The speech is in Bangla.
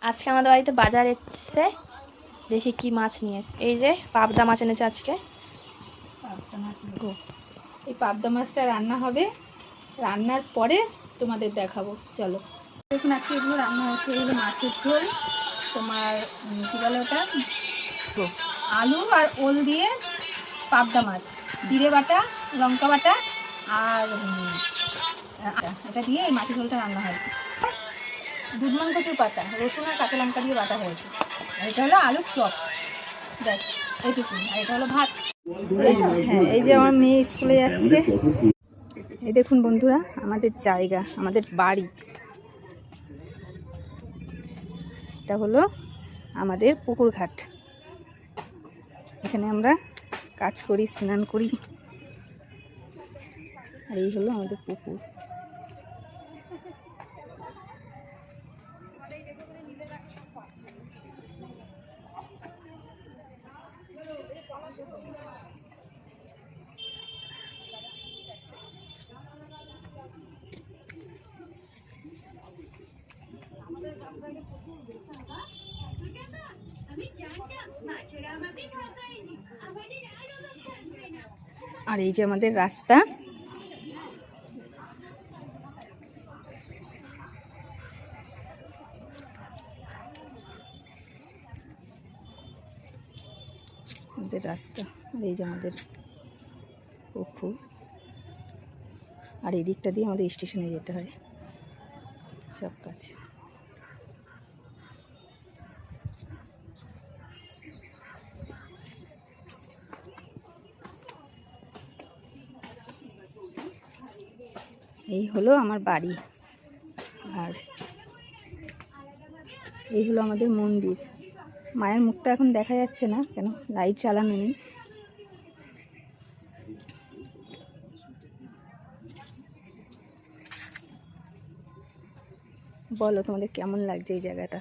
আজকে আমাদের বাড়িতে বাজার এসছে, দেখি কি মাছ নিয়ে এসছে। এই যে পাবদা মাছ এনেছে আজকে। পাবদা মাছ, এই পাবদা মাছটা রান্না হবে, রান্নার পরে তোমাদের দেখাবো। চলো দেখুন, আজকে এগুলো রান্না হচ্ছে। এগুলো মাছের ঝোল, তোমার কী বলে ওটা, আলু আর ওল দিয়ে পাবদা মাছ, জিরে বাটা, লঙ্কা বাটা আর এটা দিয়ে এই মাছের ঝোলটা রান্না হয়েছে। দুধমান কচুর পাতা, রসুন আর কাঁচা লঙ্কা দিয়ে বাটা হয়েছে। আর এটা হলো আলুর চপ, ব্যাস এইটুকুন। আর এটা হলো ভাত। হ্যাঁ, এই যে আমার মেয়ে স্কুলে যাচ্ছে। এই দেখুন বন্ধুরা, আমাদের জায়গা, আমাদের বাড়ি, এটা হলো আমাদের পুকুর ঘাট। এখানে আমরা কাজ করি, স্নান করি। আর এই হলো আমাদের পুকুর। আর এই যে আমাদের রাস্তা, আমাদের রাস্তা। আর এই যে আমাদের পুকুর। আর এই দিকটা দিয়ে আমাদের স্টেশনে যেতে হয় সব কাজ। এই হলো আমার বাড়ি। আর এই হলো আমাদের মন্দির। মায়ের মুখটা এখন দেখা যাচ্ছে না, কেন লাইট চালানো নেই। বলো তোমাদের কেমন লাগছে এই জায়গাটা।